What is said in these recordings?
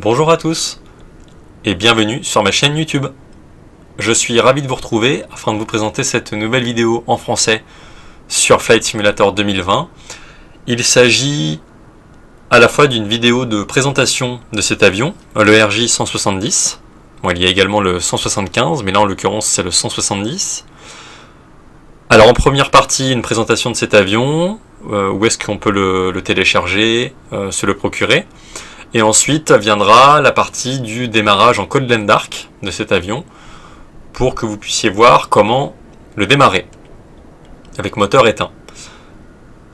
Bonjour à tous et bienvenue sur ma chaîne YouTube. Je suis ravi de vous retrouver afin de vous présenter cette nouvelle vidéo en français sur Flight Simulator 2020. Il s'agit à la fois d'une vidéo de présentation de cet avion, le RJ170. Bon, il y a également le 175, mais là en l'occurrence c'est le 170. Alors en première partie, une présentation de cet avion, où est-ce qu'on peut le télécharger, se le procurer. Et ensuite viendra la partie du démarrage en Cold and Dark de cet avion pour que vous puissiez voir comment le démarrer avec moteur éteint.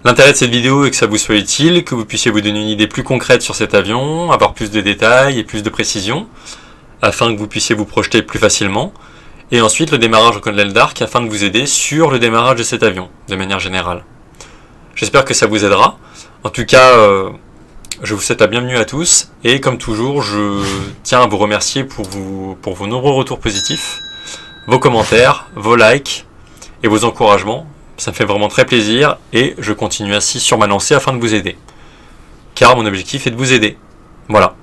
L'intérêt de cette vidéo est que ça vous soit utile, que vous puissiez vous donner une idée plus concrète sur cet avion, avoir plus de détails et plus de précision afin que vous puissiez vous projeter plus facilement. Et ensuite le démarrage en Cold and Dark afin de vous aider sur le démarrage de cet avion de manière générale. J'espère que ça vous aidera. En tout cas, je vous souhaite la bienvenue à tous et comme toujours, je tiens à vous remercier pour vos nombreux retours positifs, vos commentaires, vos likes et vos encouragements. Ça me fait vraiment très plaisir et je continue ainsi sur ma lancée afin de vous aider. Car mon objectif est de vous aider. Voilà.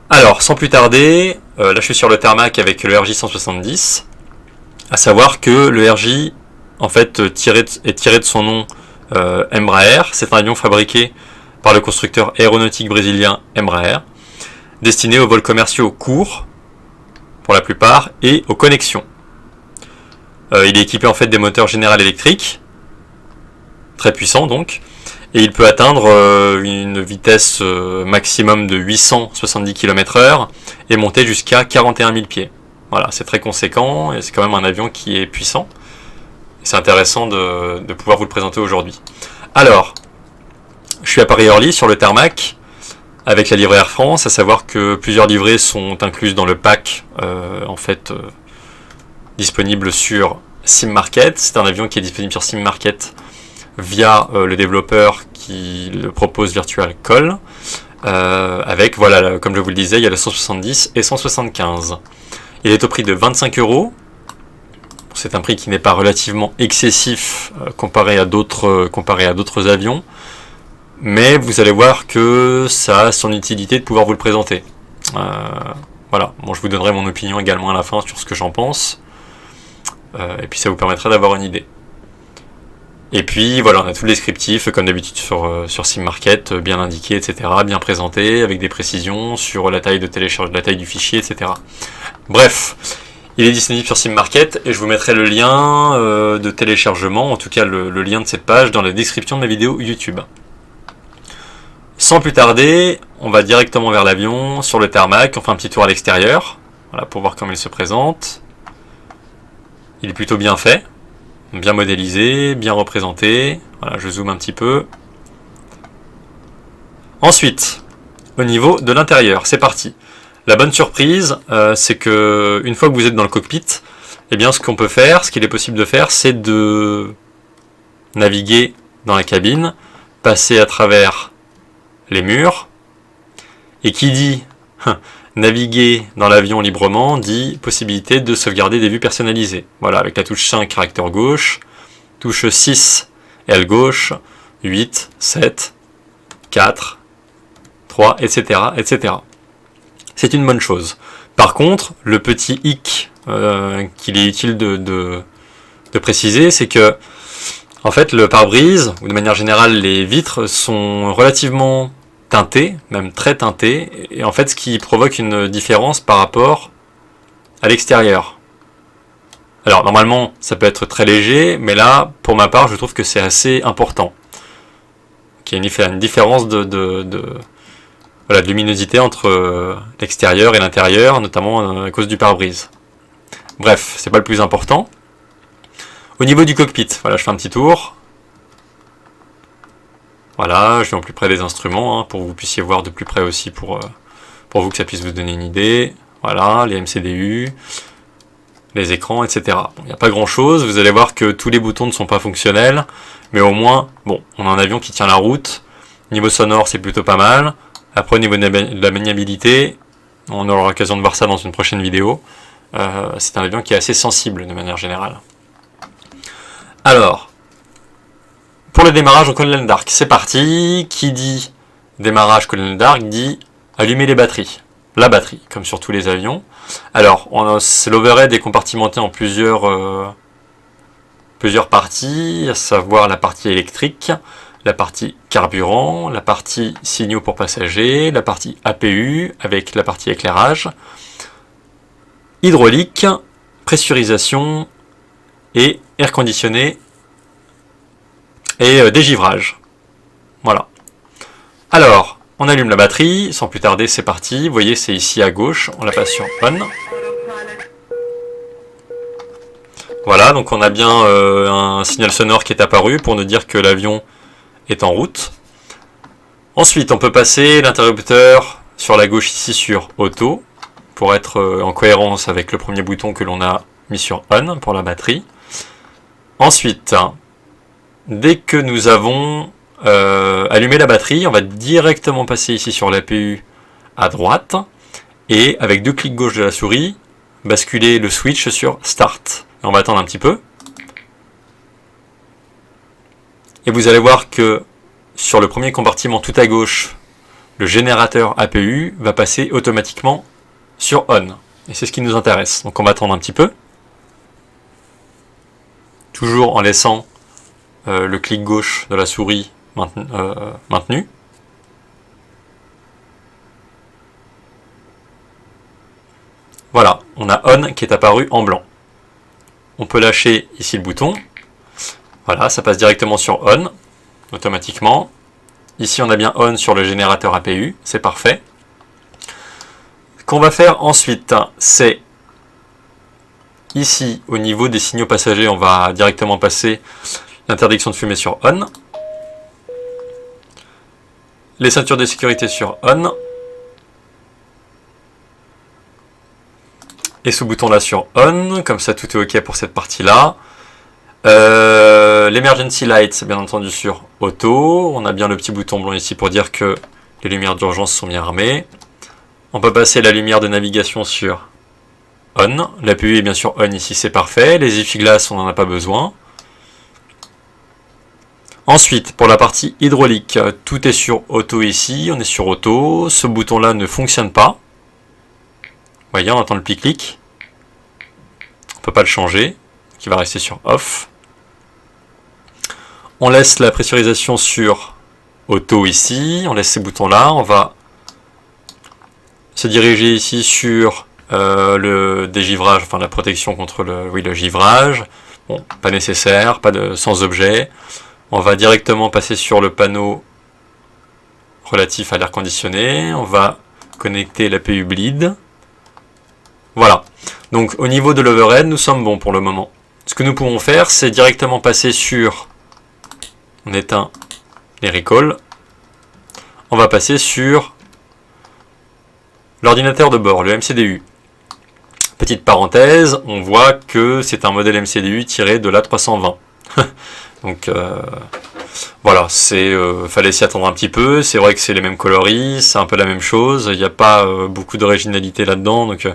Alors, sans plus tarder, là je suis sur le tarmac avec le RJ170, à savoir que le RJ en fait est tiré de son nom Embraer. C'est un avion fabriqué par le constructeur aéronautique brésilien Embraer, destiné aux vols commerciaux courts, pour la plupart, et aux connexions. Il est équipé en fait des moteurs General Electric, très puissants donc, et il peut atteindre une vitesse maximum de 870 km/h et monter jusqu'à 41 000 pieds. Voilà, c'est très conséquent et c'est quand même un avion qui est puissant. C'est intéressant de pouvoir vous le présenter aujourd'hui. Alors, je suis à Paris-Orly sur le tarmac avec la livrée Air France, à savoir que plusieurs livrées sont incluses dans le pack disponible sur SimMarket. C'est un avion qui est disponible sur SimMarket via le développeur qui le propose Virtual Call. Avec, voilà, comme je vous le disais, il y a le 170 et 175. Il est au prix de 25 €. C'est un prix qui n'est pas relativement excessif comparé à d'autres avions. Mais vous allez voir que ça a son utilité de pouvoir vous le présenter. Voilà, bon, je vous donnerai mon opinion également à la fin sur ce que j'en pense. Et puis ça vous permettra d'avoir une idée. Et puis voilà, on a tout le descriptif, comme d'habitude sur SimMarket, bien indiqué, etc., bien présenté, avec des précisions sur la taille de télécharge, la taille du fichier, etc. Bref, il est disponible sur SimMarket et je vous mettrai le lien de téléchargement, en tout cas le lien de cette page, dans la description de ma vidéo YouTube. Sans plus tarder, on va directement vers l'avion, sur le tarmac, on fait un petit tour à l'extérieur, voilà, pour voir comment il se présente. Il est plutôt bien fait, bien modélisé, bien représenté. Voilà, je zoome un petit peu. Ensuite, au niveau de l'intérieur, c'est parti. La bonne surprise, c'est que une fois que vous êtes dans le cockpit, eh bien, ce qu'on peut faire, ce qu'il est possible de faire, c'est de naviguer dans la cabine, passer à travers les murs, et qui dit naviguer dans l'avion librement dit possibilité de sauvegarder des vues personnalisées. Voilà, avec la touche 5 caractère gauche, touche 6 aile gauche, 8, 7, 4, 3, etc. etc. C'est une bonne chose. Par contre, le petit hic qu'il est utile de préciser, c'est que en fait le pare-brise, ou de manière générale les vitres, sont relativement teintées, même très teintées, et en fait ce qui provoque une différence par rapport à l'extérieur. Alors normalement ça peut être très léger, mais là pour ma part je trouve que c'est assez important. Il y a une différence de luminosité entre l'extérieur et l'intérieur, notamment à cause du pare-brise. Bref, c'est pas le plus important. Au niveau du cockpit, voilà, je fais un petit tour. Voilà, je vais en plus près des instruments, pour que vous puissiez voir de plus près aussi, pour vous que ça puisse vous donner une idée. Voilà, les MCDU, les écrans, etc. Bon, il n'y a pas grand chose, vous allez voir que tous les boutons ne sont pas fonctionnels, mais au moins, bon, on a un avion qui tient la route. Niveau sonore, c'est plutôt pas mal. Après, au niveau de la maniabilité, on aura l'occasion de voir ça dans une prochaine vidéo. C'est un avion qui est assez sensible de manière générale. Alors, pour le démarrage en Cold and Dark, c'est parti. Qui dit démarrage Cold and Dark dit allumer les batteries. la batterie, comme sur tous les avions. Alors, l'overhead est compartimenté en plusieurs parties, à savoir la partie électrique, la partie carburant, la partie signaux pour passagers, la partie APU avec la partie éclairage, hydraulique, pressurisation et air conditionné et dégivrage. Voilà. Alors, on allume la batterie, sans plus tarder c'est parti, vous voyez c'est ici à gauche, on la passe sur on. Voilà, donc on a bien un signal sonore qui est apparu pour nous dire que l'avion est en route. Ensuite, on peut passer l'interrupteur sur la gauche ici sur Auto, pour être en cohérence avec le premier bouton que l'on a mis sur On pour la batterie. Ensuite, dès que nous avons allumé la batterie, on va directement passer ici sur l'APU à droite, et avec 2 clics gauche de la souris, basculer le switch sur Start. Et on va attendre un petit peu. Et vous allez voir que sur le premier compartiment tout à gauche, le générateur APU va passer automatiquement sur On. Et c'est ce qui nous intéresse. Donc on va attendre un petit peu. Toujours en laissant le clic gauche de la souris maintenu. Voilà, on a On qui est apparu en blanc. On peut lâcher ici le bouton. Voilà, ça passe directement sur On, automatiquement. Ici, on a bien On sur le générateur APU, c'est parfait. Ce qu'on va faire ensuite, c'est ici, au niveau des signaux passagers, on va directement passer l'interdiction de fumer sur On. Les ceintures de sécurité sur On. Et ce bouton-là sur On, comme ça tout est OK pour cette partie-là. L'Emergency Light, bien entendu sur Auto. On a bien le petit bouton blanc ici pour dire que les lumières d'urgence sont bien armées. On peut passer la lumière de navigation sur On. L'APU est bien sûr On ici, c'est parfait. Les essuie-glaces, on n'en a pas besoin. Ensuite, pour la partie hydraulique, tout est sur Auto ici. On est sur Auto. Ce bouton-là ne fonctionne pas. Vous voyez, on entend le clic-clic. On ne peut pas le changer, qui va rester sur Off. On laisse la pressurisation sur Auto ici. On laisse ces boutons-là. On va se diriger ici sur le dégivrage, enfin la protection contre le givrage. Bon, pas nécessaire, sans objet. On va directement passer sur le panneau relatif à l'air conditionné. On va connecter l'APU bleed. Voilà, donc au niveau de l'overhead, nous sommes bons pour le moment. Ce que nous pouvons faire, c'est directement passer sur... On éteint les recalls. On va passer sur l'ordinateur de bord, le MCDU. Petite parenthèse, on voit que c'est un modèle MCDU tiré de l'A320. Donc voilà, fallait s'y attendre un petit peu. C'est vrai que c'est les mêmes coloris, c'est un peu la même chose. Il n'y a pas beaucoup d'originalité là-dedans. Donc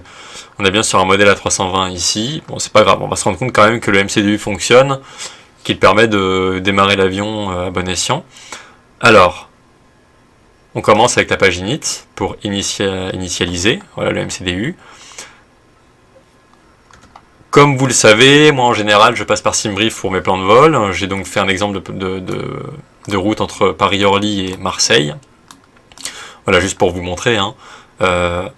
on est bien sur un modèle A320 ici. Bon, c'est pas grave, on va se rendre compte quand même que le MCDU fonctionne, qu'il permet de démarrer l'avion à bon escient. Alors, on commence avec la page init pour initialiser. Voilà le MCDU. Comme vous le savez, moi en général je passe par SimBrief pour mes plans de vol. J'ai donc fait un exemple de route entre Paris-Orly et Marseille. Voilà, juste pour vous montrer. Hein.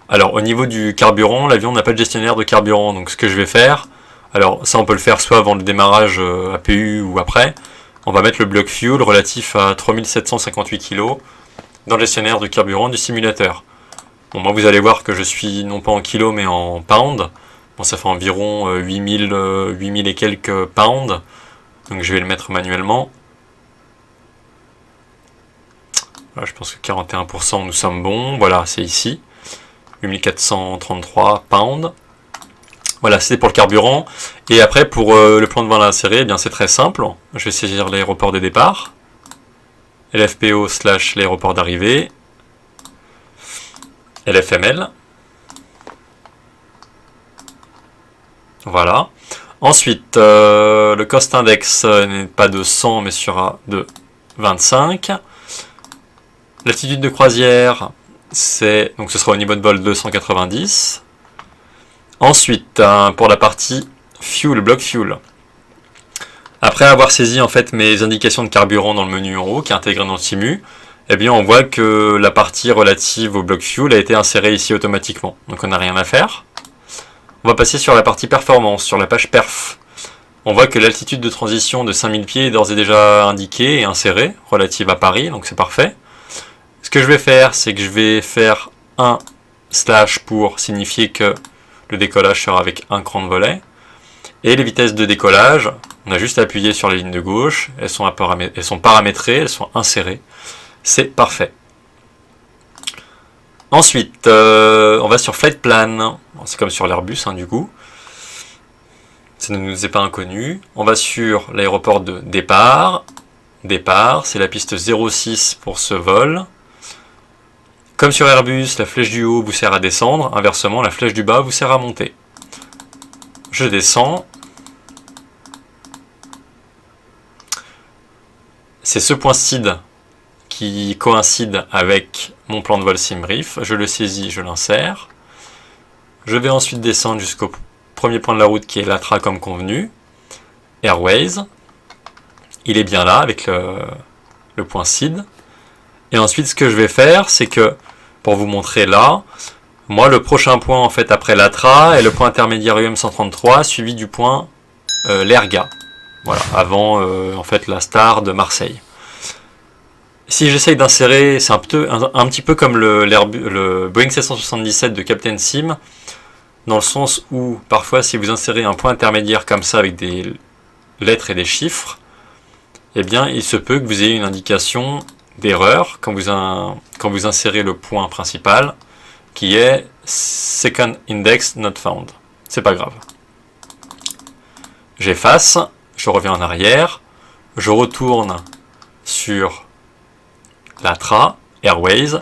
Alors au niveau du carburant, l'avion n'a pas de gestionnaire de carburant. Donc ce que je vais faire, alors ça on peut le faire soit avant le démarrage APU ou après. On va mettre le bloc fuel relatif à 3758 kg dans le gestionnaire de carburant du simulateur. Bon, moi vous allez voir que je suis non pas en kilos mais en pounds. Bon, ça fait environ 8000 et quelques pounds. Donc je vais le mettre manuellement. Voilà, je pense que 41% nous sommes bons. Voilà, c'est ici. 8433 pounds. Voilà, c'est pour le carburant. Et après, pour le plan de vol à insérer, eh bien c'est très simple. Je vais saisir l'aéroport de départ. LFPO / l'aéroport d'arrivée. LFML. Voilà. Ensuite, le cost index n'est pas de 100 mais sera de 25. L'altitude de croisière donc ce sera au niveau de vol 290. Ensuite, pour la partie fuel, bloc fuel. Après avoir saisi en fait mes indications de carburant dans le menu en haut, qui est intégré dans le simu, eh bien on voit que la partie relative au bloc fuel a été insérée ici automatiquement. Donc on n'a rien à faire. On va passer sur la partie performance, sur la page perf. On voit que l'altitude de transition de 5000 pieds est d'ores et déjà indiquée et insérée, relative à Paris, donc c'est parfait. Ce que je vais faire, c'est que je vais faire un slash pour signifier que le décollage sera avec un cran de volet. Et les vitesses de décollage, on a juste à appuyer sur les lignes de gauche, elles sont paramétrées, elles sont insérées. C'est parfait. Ensuite, on va sur Flight Plan. C'est comme sur l'Airbus, du coup. Ça ne nous est pas inconnu. On va sur l'aéroport de départ. Départ, c'est la piste 06 pour ce vol. Comme sur Airbus, la flèche du haut vous sert à descendre. Inversement, la flèche du bas vous sert à monter. Je descends. C'est ce point SID qui coïncide avec mon plan de vol SimBrief. Je le saisis, je l'insère. Je vais ensuite descendre jusqu'au premier point de la route qui est l'ATRA comme convenu. Airways. Il est bien là avec le point SID. Et ensuite, ce que je vais faire, c'est que, pour vous montrer là, moi, le prochain point en fait après l'ATRA est le point intermédiaire UM133 suivi du point l'ERGA. Voilà, avant en fait la star de Marseille. Si j'essaye d'insérer, c'est un petit peu comme le Boeing 777 de Captain Sim, dans le sens où parfois si vous insérez un point intermédiaire comme ça avec des lettres et des chiffres, eh bien il se peut que vous ayez une indication d'erreur quand vous insérez le point principal qui est Second Index Not Found. C'est pas grave. J'efface, je reviens en arrière, je retourne sur l'ATRA, Airways,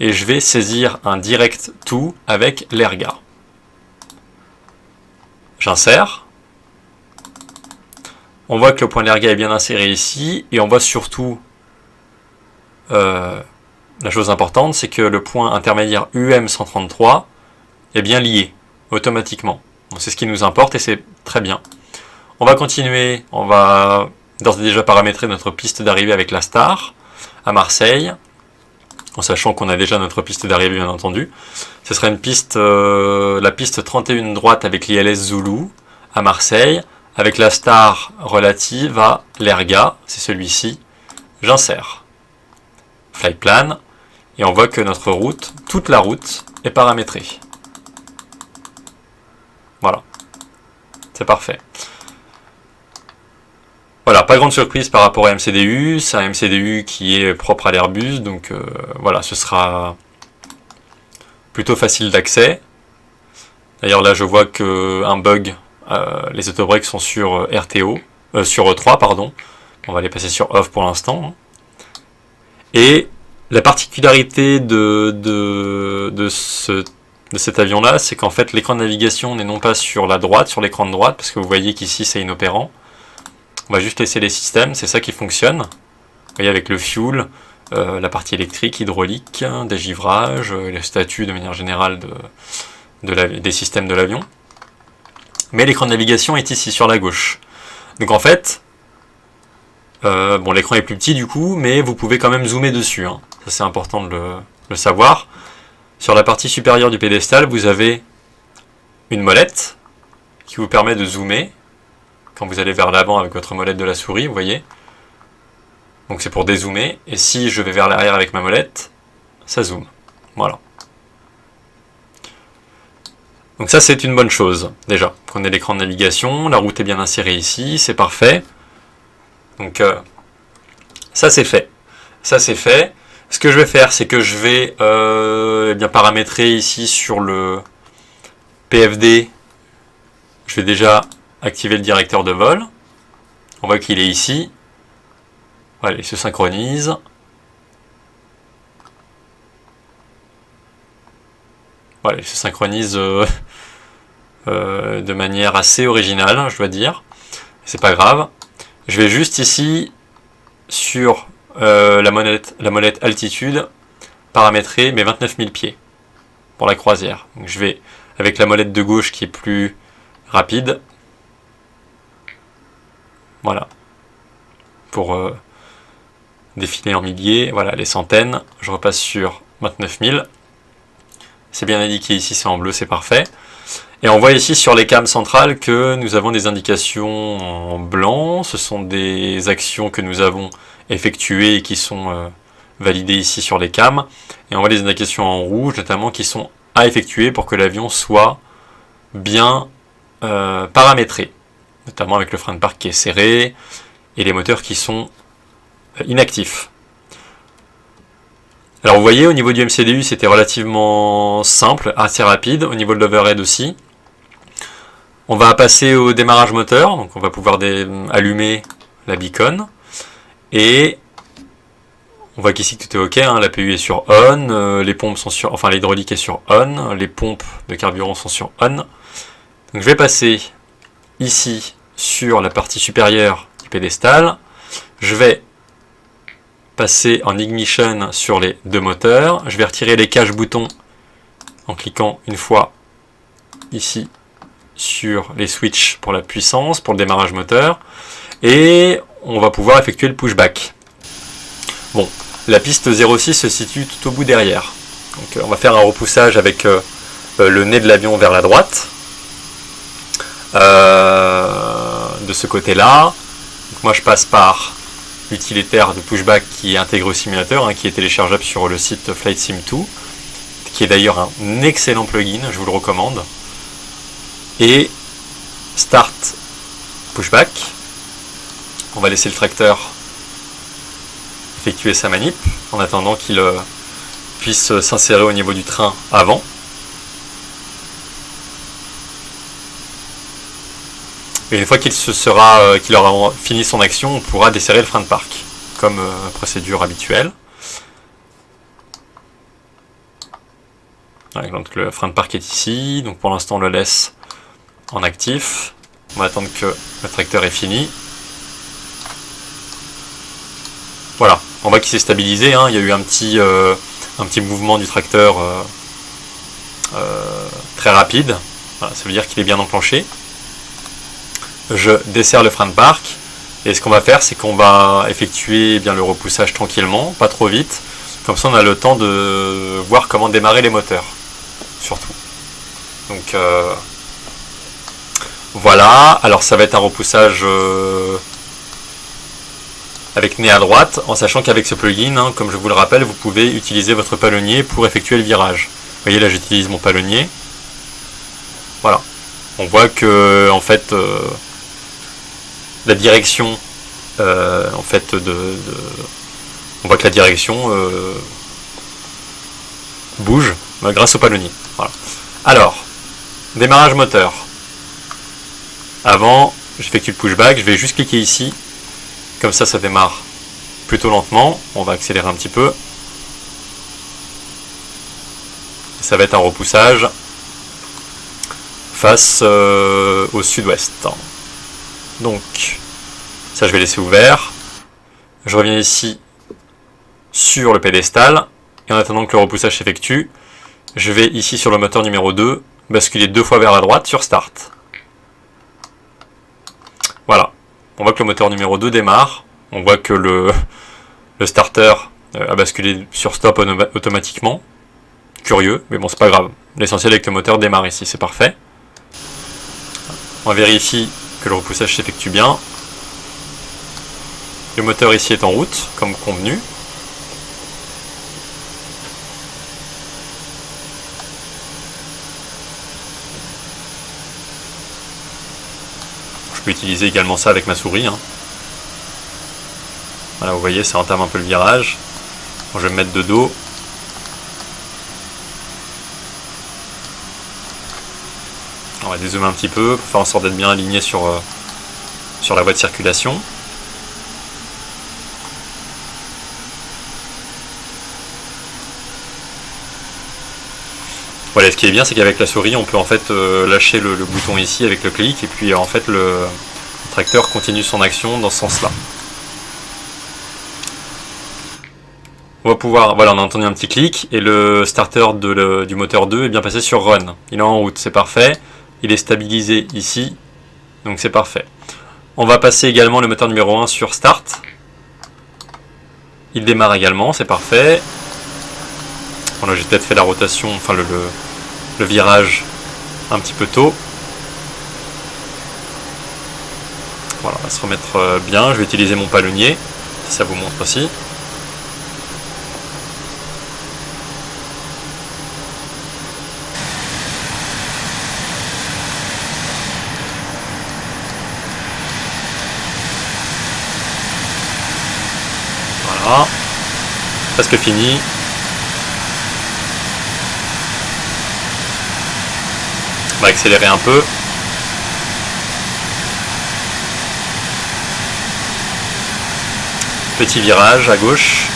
et je vais saisir un Direct To avec l'ERGA. J'insère. On voit que le point l'ERGA est bien inséré ici, et on voit surtout la chose importante, c'est que le point intermédiaire UM133 est bien lié automatiquement. C'est ce qui nous importe et c'est très bien. On va continuer, on va d'ores et déjà paramétrer notre piste d'arrivée avec la star à Marseille, en sachant qu'on a déjà notre piste d'arrivée bien entendu. Ce sera une piste, la piste 31 droite avec l'ILS Zulu à Marseille, avec la star relative à l'ERGA, c'est celui-ci. J'insère. Flight Plan, et on voit que notre route, toute la route, est paramétrée. Voilà. C'est parfait. Voilà, pas grande surprise par rapport à MCDU, c'est un MCDU qui est propre à l'Airbus, donc voilà, ce sera plutôt facile d'accès. D'ailleurs là je vois qu'un bug, les autobreaks sont sur RTO, sur 3 pardon, on va les passer sur off pour l'instant. Et la particularité de cet avion-là, c'est qu'en fait l'écran de navigation n'est non pas sur la droite, sur l'écran de droite, parce que vous voyez qu'ici c'est inopérant. On va juste laisser les systèmes, c'est ça qui fonctionne. Vous voyez avec le fuel, la partie électrique, hydraulique, dégivrage, les statuts de manière générale des systèmes de l'avion. Mais l'écran de navigation est ici, sur la gauche. Donc en fait, bon, l'écran est plus petit du coup, mais vous pouvez quand même zoomer dessus. Ça c'est important de le savoir. Sur la partie supérieure du pédestal, vous avez une molette qui vous permet de zoomer quand vous allez vers l'avant avec votre molette de la souris, vous voyez. Donc c'est pour dézoomer. Et si je vais vers l'arrière avec ma molette, ça zoome. Voilà. Donc ça c'est une bonne chose, déjà. Prenez l'écran de navigation, la route est bien insérée ici, c'est parfait. Donc ça c'est fait. Ça c'est fait. Ce que je vais faire, c'est que je vais eh bien paramétrer ici sur le PFD. Je vais déjà activer le directeur de vol. On voit qu'il est ici. Voilà, il se synchronise. Voilà, il se synchronise de manière assez originale, je dois dire. C'est pas grave. Je vais juste ici sur la molette altitude paramétrer mes 29 000 pieds pour la croisière. Donc je vais avec la molette de gauche qui est plus rapide. Voilà. Pour défiler en milliers, voilà, les centaines. Je repasse sur 29 000. C'est bien indiqué ici, c'est en bleu, c'est parfait. Et on voit ici sur les cams centrales que nous avons des indications en blanc. Ce sont des actions que nous avons effectuées et qui sont validées ici sur les cams. Et on voit des indications en rouge, notamment qui sont à effectuer pour que l'avion soit bien paramétré. Notamment avec le frein de parc qui est serré et les moteurs qui sont inactifs. Alors vous voyez, au niveau du MCDU, c'était relativement simple, assez rapide. Au niveau de l'overhead aussi. On va passer au démarrage moteur, donc on va pouvoir allumer la beacon. Et on voit qu'ici tout est ok, hein, l'APU est sur on, les pompes sont sur, enfin l'hydraulique est sur on, les pompes de carburant sont sur on. Donc je vais passer ici sur la partie supérieure du pédestal. Je vais passer en ignition sur les deux moteurs. Je vais retirer les cache-boutons en cliquant une fois ici sur les switches pour la puissance, pour le démarrage moteur. Et on va pouvoir effectuer le pushback. Bon, la piste 06 se situe tout au bout derrière. Donc on va faire un repoussage avec le nez de l'avion vers la droite. De ce côté-là. Moi je passe par l'utilitaire de pushback qui est intégré au simulateur, hein, qui est téléchargeable sur le site Flight Sim 2, qui est d'ailleurs un excellent plugin, je vous le recommande. Et start pushback. On va laisser le tracteur effectuer sa manip en attendant qu'il puisse s'insérer au niveau du train avant. Et une fois qu'il aura fini son action, on pourra desserrer le frein de parc, comme procédure habituelle. Donc le frein de parc est ici, donc pour l'instant on le laisse en actif. On va attendre que le tracteur est fini. Voilà, on voit qu'il s'est stabilisé, hein. Il y a eu un petit mouvement du tracteur très rapide. Voilà, ça veut dire qu'il est bien enclenché. Je desserre le frein de parc et ce qu'on va faire, c'est qu'on va effectuer bien le repoussage tranquillement, pas trop vite, comme ça on a le temps de voir comment démarrer les moteurs surtout. Donc voilà, alors ça va être un repoussage avec nez à droite, en sachant qu'avec ce plugin, hein, comme je vous le rappelle, vous pouvez utiliser votre palonnier pour effectuer le virage. Vous voyez là, j'utilise mon palonnier. Voilà, on voit que en fait la direction, en fait, on voit que la direction bouge grâce au palonnier. Voilà. Alors, démarrage moteur. Avant, j'effectue le pushback, je vais juste cliquer ici. Comme ça, ça démarre plutôt lentement. On va accélérer un petit peu. Et ça va être un repoussage face au sud-ouest. Donc, ça je vais laisser ouvert. Je reviens ici sur le pédestal. Et en attendant que le repoussage s'effectue, je vais ici sur le moteur numéro 2, basculer 2 fois vers la droite sur Start. Voilà. On voit que le moteur numéro 2 démarre. On voit que le starter a basculé sur Stop automatiquement. Curieux, mais bon, c'est pas grave. L'essentiel est que le moteur démarre ici, c'est parfait. On vérifie que le repoussage s'effectue bien. Le moteur ici est en route, comme convenu. Je peux utiliser également ça avec ma souris. Hein. Voilà, vous voyez, ça entame un peu le virage. Bon, je vais me mettre de dos. On va dézoomer un petit peu pour faire en sorte d'être bien aligné sur la voie de circulation. Voilà, ce qui est bien, c'est qu'avec la souris, on peut en fait lâcher le bouton ici avec le clic, et puis en fait le tracteur continue son action dans ce sens-là. On va pouvoir, voilà, on a entendu un petit clic et le starter du moteur 2 est bien passé sur Run. Il est en route, c'est parfait. Il est stabilisé ici, donc c'est parfait. On va passer également le moteur numéro 1 sur Start. Il démarre également, c'est parfait. Bon, là j'ai peut-être fait la rotation, enfin le virage un petit peu tôt. Voilà, on va se remettre bien. Je vais utiliser mon palonnier, si ça vous montre aussi. Voilà, presque fini. On va accélérer un peu. Petit virage à gauche.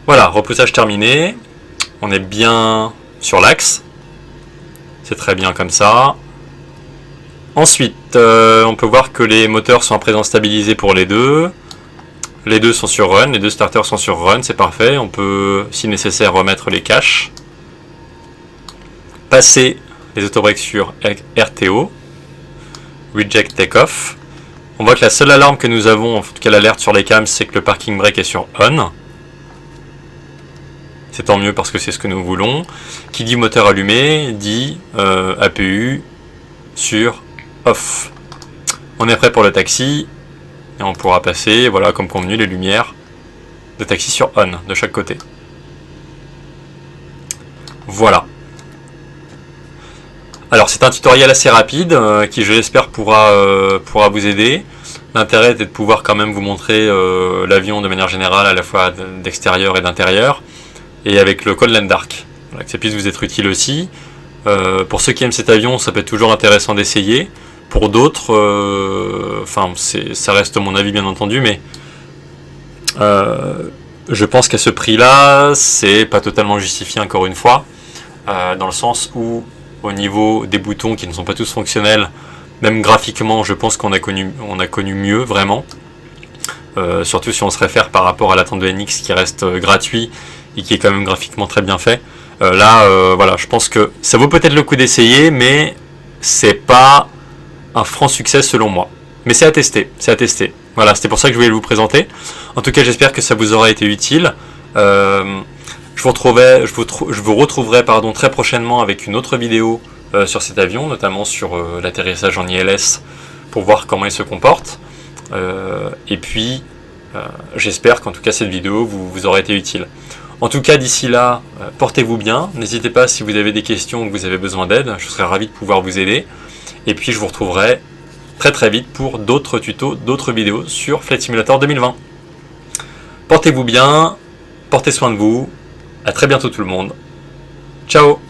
Voilà, repoussage terminé. On est bien sur l'axe. C'est très bien comme ça. Ensuite, on peut voir que les moteurs sont à présent stabilisés pour les deux. Les deux sont sur Run, les deux starters sont sur Run, c'est parfait. On peut, si nécessaire, remettre les caches. Passer les autobreaks sur RTO. Reject Takeoff. On voit que la seule alarme que nous avons, en tout cas l'alerte sur les cams, c'est que le parking brake est sur On. C'est tant mieux parce que c'est ce que nous voulons. Qui dit moteur allumé, dit APU sur Off. On est prêt pour le taxi. Et on pourra passer, voilà, comme convenu, les lumières de taxi sur On, de chaque côté. Voilà. Alors c'est un tutoriel assez rapide, qui je l'espère pourra vous aider. L'intérêt est de pouvoir quand même vous montrer l'avion de manière générale, à la fois d'extérieur et d'intérieur. Et avec le Cold Dark, voilà, que ça puisse vous être utile aussi. Pour ceux qui aiment cet avion, ça peut être toujours intéressant d'essayer. Pour d'autres, enfin, ça reste mon avis bien entendu, mais je pense qu'à ce prix-là, c'est pas totalement justifié encore une fois, dans le sens où, au niveau des boutons qui ne sont pas tous fonctionnels, même graphiquement, je pense qu'on a connu mieux, vraiment. Surtout si on se réfère par rapport à l'attente de NX qui reste gratuit et qui est quand même graphiquement très bien fait. Là, voilà, je pense que ça vaut peut-être le coup d'essayer, mais c'est pas un franc succès selon moi. Mais c'est à tester, c'est à tester. Voilà, c'était pour ça que je voulais vous présenter. En tout cas, j'espère que ça vous aura été utile. Je vous retrouverai très prochainement avec une autre vidéo sur cet avion, notamment sur l'atterrissage en ILS, pour voir comment il se comporte. Et puis, j'espère qu'en tout cas cette vidéo vous aura été utile. En tout cas, d'ici là, portez-vous bien. N'hésitez pas si vous avez des questions ou que vous avez besoin d'aide. Je serai ravi de pouvoir vous aider. Et puis, je vous retrouverai très très vite pour d'autres tutos, d'autres vidéos sur Flight Simulator 2020. Portez-vous bien, portez soin de vous. À très bientôt tout le monde. Ciao!